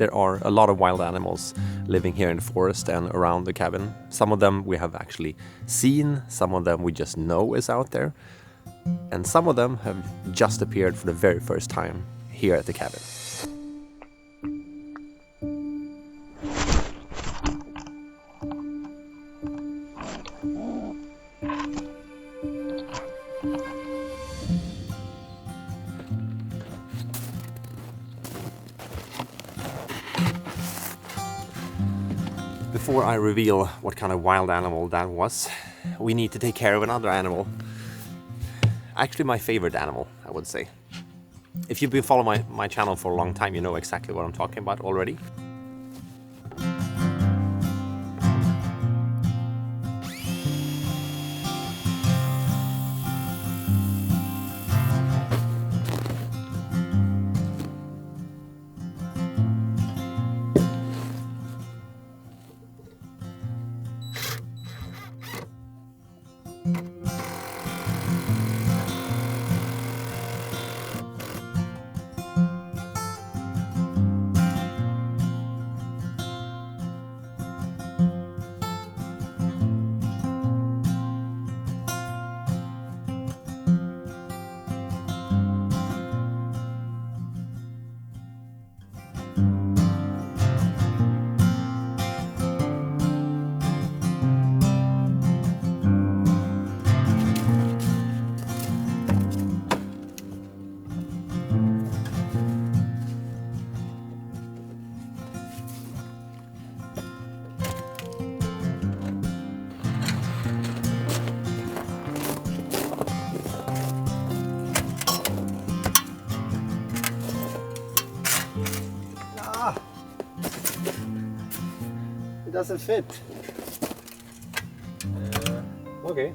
there are a lot of wild animals living here in the forest and around the cabin. Some of them we have actually seen, some of them we just know is out there, and some of them have just appeared for the very first time here at the cabin. Before I reveal what kind of wild animal that was, we need to take care of another animal. Actually my favorite animal, I would say. If you've been following my channel for a long time, you know exactly what I'm talking about already. It doesn't fit. Okay.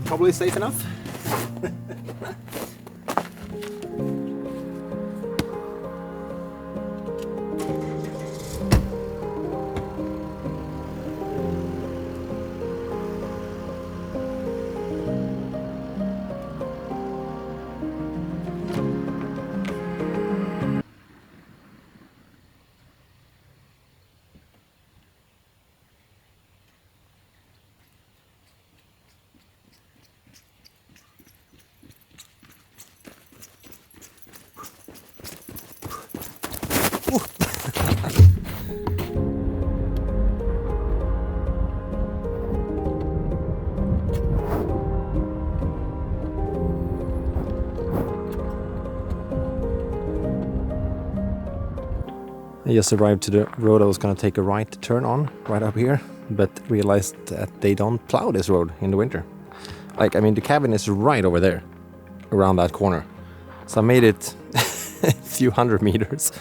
Probably safe enough. I just arrived to the road I was going to take a right turn on, right up here, but realized that they don't plow this road in the winter. Like, I mean, the cabin is right over there, around that corner. So I made it a few hundred meters,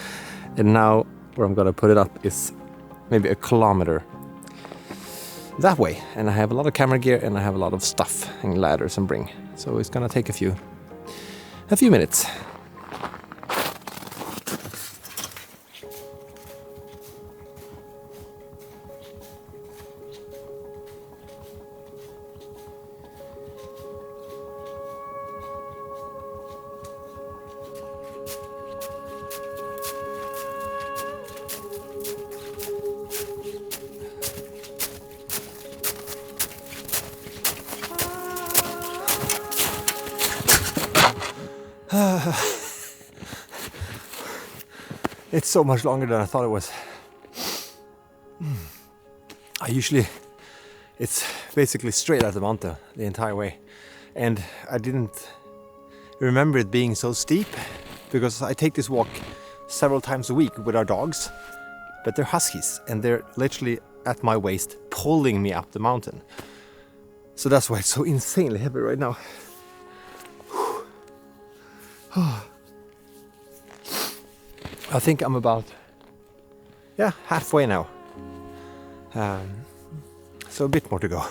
and now where I'm going to put it up is maybe a kilometer that way. And I have a lot of camera gear and I have a lot of stuff and ladders and bring. So it's going to take a few minutes. It's so much longer than I thought it was. It's basically straight at the mountain the entire way. And I didn't remember it being so steep because I take this walk several times a week with our dogs, but they're huskies and they're literally at my waist pulling me up the mountain. So that's why it's so insanely heavy right now. I think I'm about halfway now. So a bit more to go.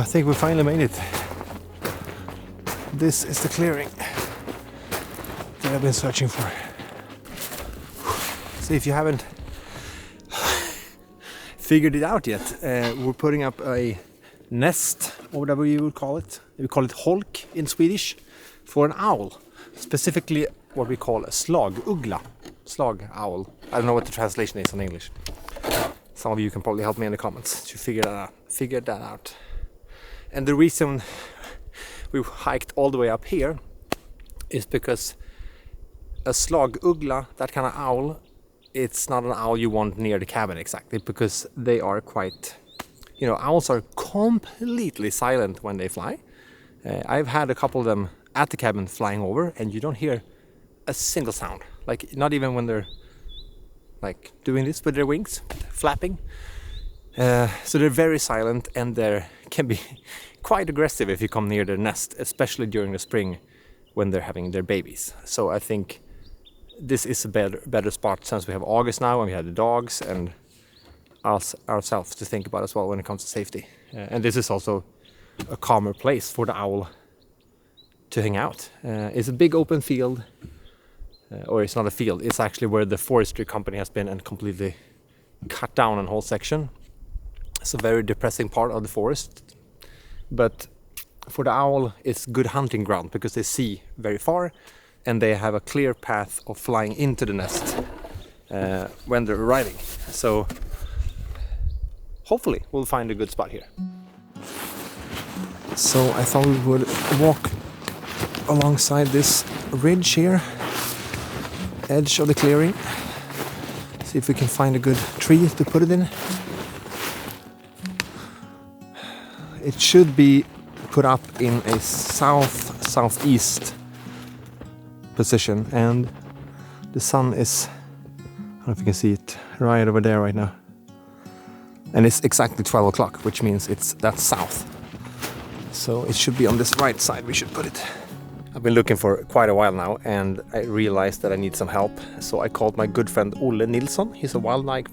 I think we finally made it. This is the clearing that I've been searching for. So if you haven't figured it out yet, we're putting up a nest, or whatever you would call it. We call it holk in Swedish, for an owl. Specifically what we call a slagugla. Slag owl. I don't know what the translation is in English. Some of you can probably help me in the comments to figure that out. And the reason we hiked all the way up here is because a slagugla, that kind of owl, it's not an owl you want near the cabin exactly, because they are quite, you know, owls are completely silent when they fly. I've had a couple of them at the cabin flying over, and you don't hear a single sound, like not even when they're like doing this with their wings, flapping. So they're very silent, and they can be quite aggressive if you come near their nest, especially during the spring when they're having their babies. So I think this is a better spot, since we have August now and we have the dogs and ourselves to think about as well when it comes to safety. And this is also a calmer place for the owl to hang out. It's a big open field, or it's not a field, it's actually where the forestry company has been and completely cut down a whole section. It's a very depressing part of the forest, but for the owl it's good hunting ground because they see very far and they have a clear path of flying into the nest when they're arriving. So hopefully we'll find a good spot here. So I thought we would walk alongside this ridge here, edge of the clearing, see if we can find a good tree to put it in. It should be put up in a southeast position, and the sun is, I don't know if you can see it, right over there right now. And it's exactly 12 o'clock, which means that's south. So it should be on this right side we should put it. I've been looking for quite a while now, and I realized that I need some help. So I called my good friend Ole Nilsson. He's a wildlife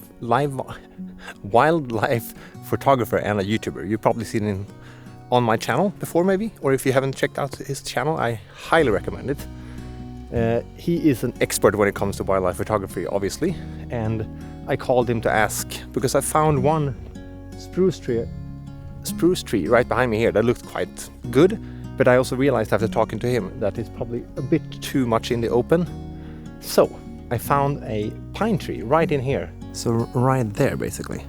photographer and a YouTuber. You've probably seen him on my channel before maybe, or if you haven't checked out his channel, I highly recommend it. He is an expert when it comes to wildlife photography, obviously, and I called him to ask because I found one spruce tree right behind me here that looked quite good, but I also realized after talking to him that it's probably a bit too much in the open. So I found a pine tree right in here, so right there basically.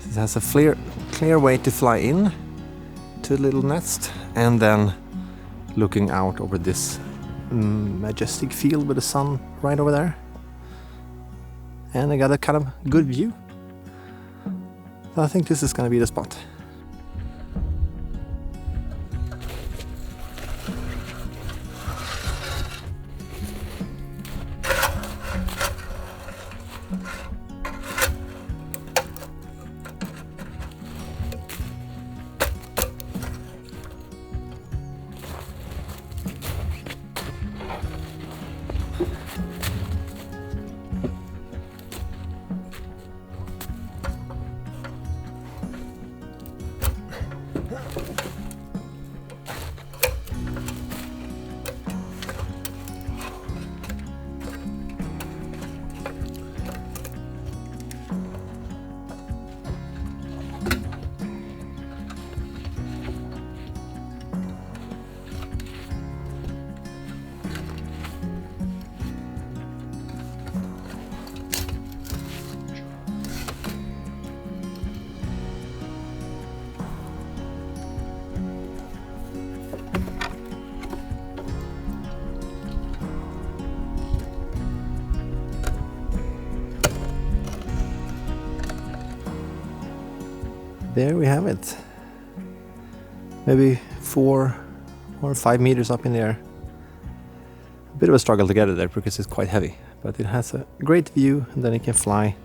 It has a clear way to fly in to the little nest, and then looking out over this majestic field with the sun right over there. And I got a kind of good view. So I think this is going to be the spot. There we have it. Maybe 4 or 5 meters up in the air. A bit of a struggle to get it there because it's quite heavy, but it has a great view, and then it can fly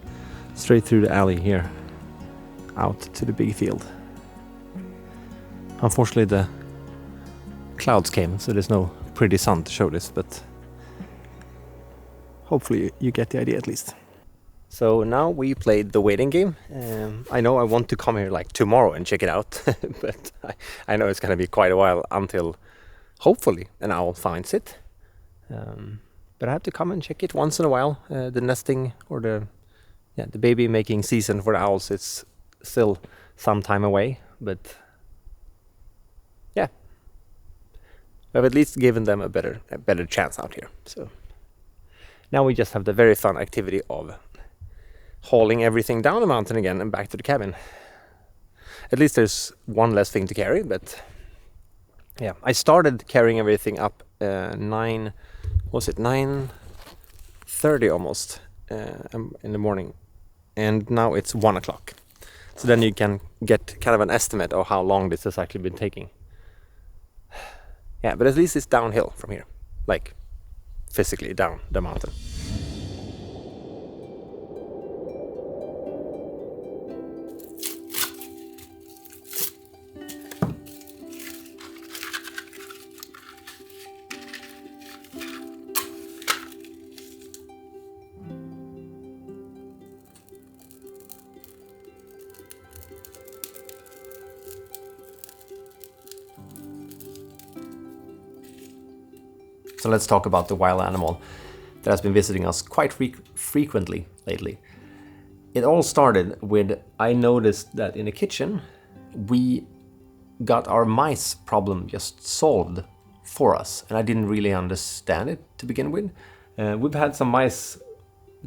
straight through the alley here out to the big field. Unfortunately the clouds came, so there's no pretty sun to show this, but hopefully you get the idea at least. So now we played the waiting game. I know I want to come here like tomorrow and check it out, but I know it's gonna be quite a while until hopefully an owl finds it. But I have to come and check it once in a while. The nesting or the baby making season for the owls is still some time away, but yeah, I've at least given them a better chance out here. So now we just have the very fun activity of hauling everything down the mountain again and back to the cabin. At least there's one less thing to carry, but yeah, I started carrying everything up 9:30 almost in the morning, and now it's 1 o'clock. So then you can get kind of an estimate of how long this has actually been taking. Yeah, but at least it's downhill from here, like physically down the mountain. So let's talk about the wild animal that has been visiting us quite frequently lately. It all started with, I noticed that in the kitchen we got our mice problem just solved for us, and I didn't really understand it to begin with. We've had some mice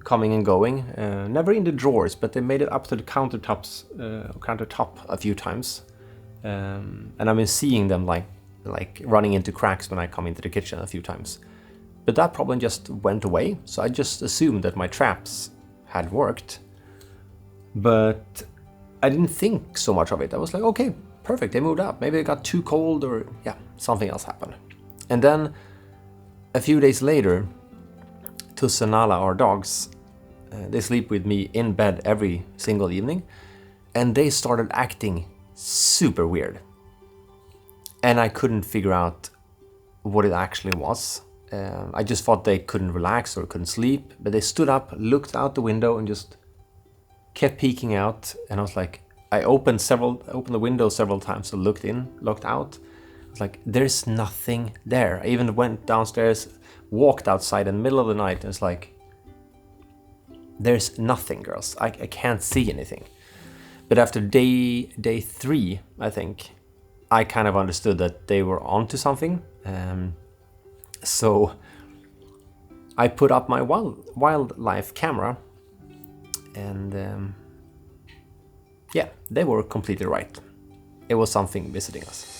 coming and going, never in the drawers, but they made it up to the countertop a few times, and I've been seeing them like running into cracks when I come into the kitchen a few times. But that problem just went away, so I just assumed that my traps had worked. But I didn't think so much of it. I was like, okay, perfect, they moved up. Maybe it got too cold, or yeah, something else happened. And then a few days later, Tuss and Nala, our dogs, they sleep with me in bed every single evening, and they started acting super weird. And I couldn't figure out what it actually was. I just thought they couldn't relax or couldn't sleep, but they stood up, looked out the window, and just kept peeking out. And I was like, I opened the window several times, so looked in, looked out. I was like, there's nothing there. I even went downstairs, walked outside in the middle of the night, and it's like, there's nothing, girls. I can't see anything. But after day 3, I think, I kind of understood that they were onto something. So I put up my wildlife camera, and yeah, they were completely right. It was something visiting us.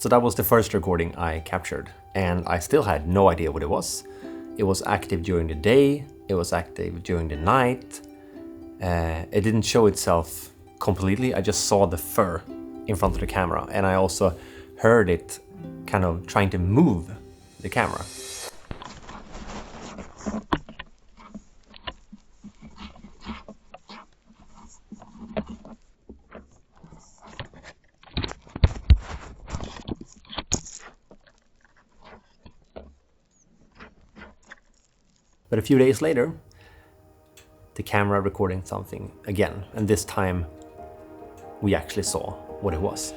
So that was the first recording I captured, and I still had no idea what it was. It was active during the day, it was active during the night. It didn't show itself completely, I just saw the fur in front of the camera, and I also heard it kind of trying to move the camera. But a few days later, the camera recording something again, and this time we actually saw what it was.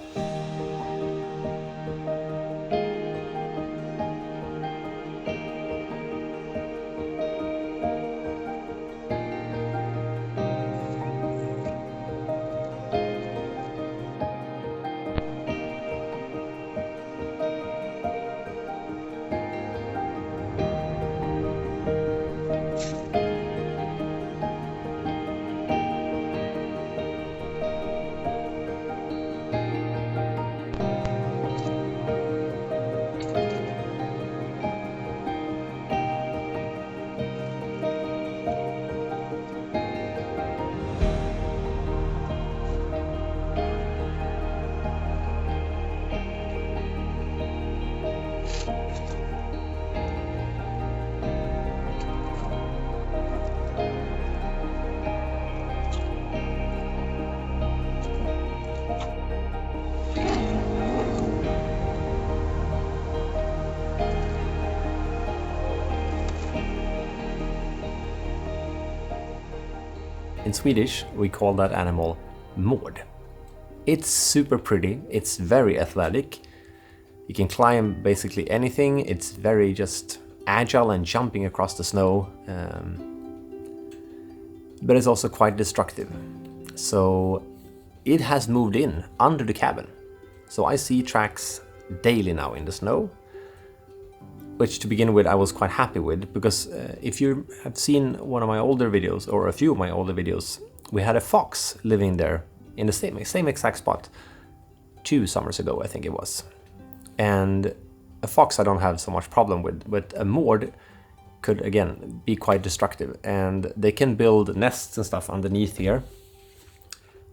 In Swedish, we call that animal mård. It's super pretty, it's very athletic. You can climb basically anything. It's very just agile and jumping across the snow. But it's also quite destructive. So it has moved in under the cabin. So I see tracks daily now in the snow, which to begin with I was quite happy with, because if you have seen one of my older videos, or a few of my older videos, we had a fox living there in the same exact spot 2 summers ago, I think it was. And a fox I don't have so much problem with, but a mård could again be quite destructive, and they can build nests and stuff underneath here,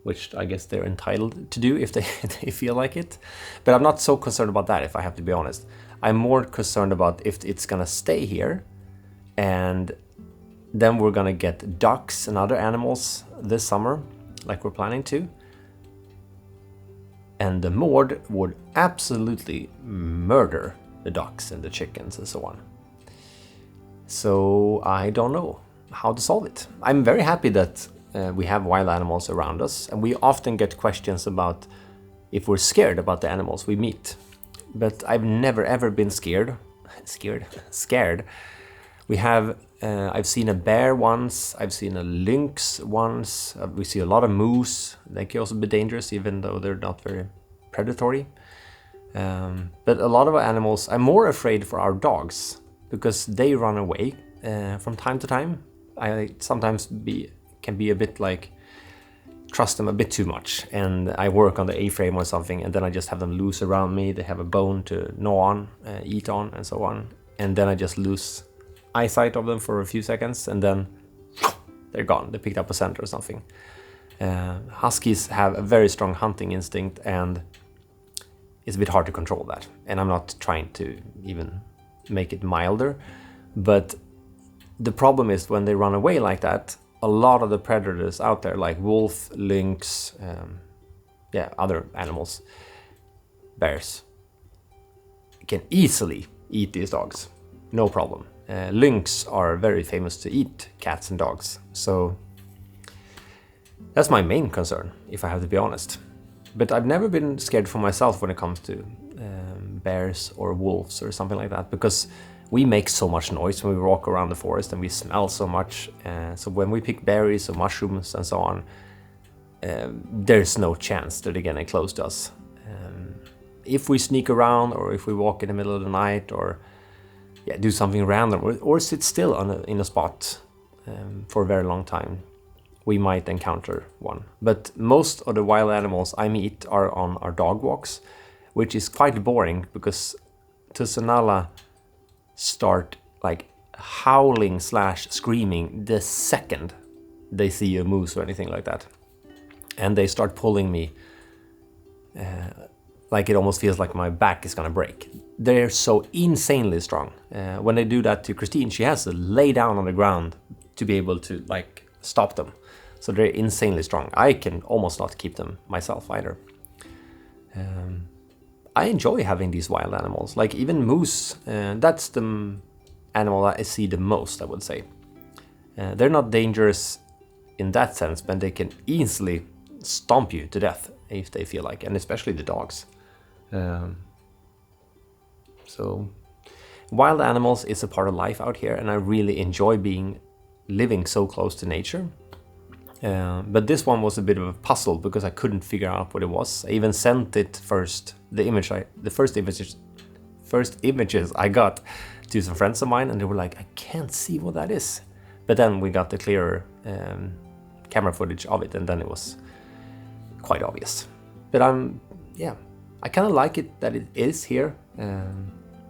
which I guess they're entitled to do if they, they feel like it. But I'm not so concerned about that, if I have to be honest. I'm more concerned about if it's gonna stay here, and then we're gonna get ducks and other animals this summer, like we're planning to. And the mård would absolutely murder the ducks and the chickens and so on. So I don't know how to solve it. I'm very happy that we have wild animals around us, and we often get questions about if we're scared about the animals we meet. But I've never ever been scared. We have, I've seen a bear once, I've seen a lynx once, we see a lot of moose. They can also be dangerous even though they're not very predatory. But a lot of animals, I'm more afraid for our dogs because they run away from time to time. I sometimes can be a bit like, trust them a bit too much, and I work on the A-frame or something, and then I just have them loose around me. They have a bone to gnaw on, eat on, and so on, and then I just lose eyesight of them for a few seconds, and then they're gone. They picked up a scent or something. Huskies have a very strong hunting instinct, and it's a bit hard to control that. And I'm not trying to even make it milder, but the problem is when they run away like that, a lot of the predators out there, like wolf, lynx, other animals, bears, can easily eat these dogs, no problem. Lynx are very famous to eat cats and dogs, so that's my main concern, if I have to be honest. But I've never been scared for myself when it comes to bears or wolves or something like that, because we make so much noise when we walk around the forest, and we smell so much. So when we pick berries or mushrooms and so on, there's no chance that they're getting close to us. If we sneak around, or if we walk in the middle of the night, or do something random, or sit still in a spot for a very long time, we might encounter one. But most of the wild animals I meet are on our dog walks, which is quite boring, because Tussanalla start like howling / screaming the second they see a moose or anything like that, and they start pulling me like it almost feels like my back is gonna break. They're so insanely strong. When they do that to Christine, she has to lay down on the ground to be able to like stop them. So they're insanely strong. I can almost not keep them myself either. I enjoy having these wild animals, like even moose. That's the animal that I see the most, I would say. They're not dangerous in that sense, but they can easily stomp you to death if they feel like, and especially the dogs. So wild animals is a part of life out here, and I really enjoy living so close to nature. But this one was a bit of a puzzle because I couldn't figure out what it was. I even sent it first, the first images I got to some friends of mine, and they were like, I can't see what that is. But then we got the clearer camera footage of it, and then it was quite obvious. But I kind of like it that it is here.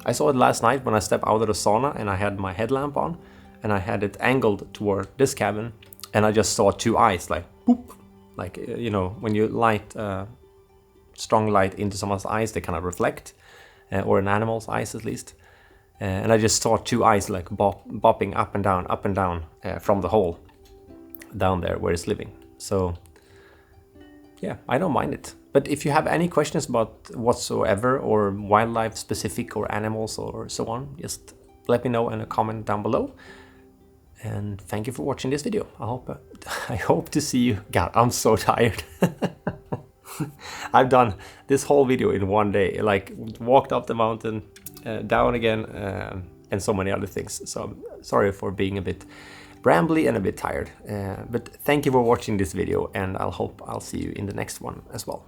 I saw it last night when I stepped out of the sauna, and I had my headlamp on, and I had it angled toward this cabin. And I just saw 2 eyes, like, boop. Like, when you light strong light into someone's eyes, they kind of reflect, or an animal's eyes at least. And I just saw 2 eyes, like, bopping up and down from the hole down there where it's living. So, I don't mind it. But if you have any questions about whatsoever, or wildlife specific, or animals, or so on, just let me know in a comment down below. And thank you for watching this video. I hope to see you. God, I'm so tired. I've done this whole video in one day, like walked up the mountain, down again, and so many other things. So I'm sorry for being a bit brambly and a bit tired. But thank you for watching this video, and I hope I'll see you in the next one as well.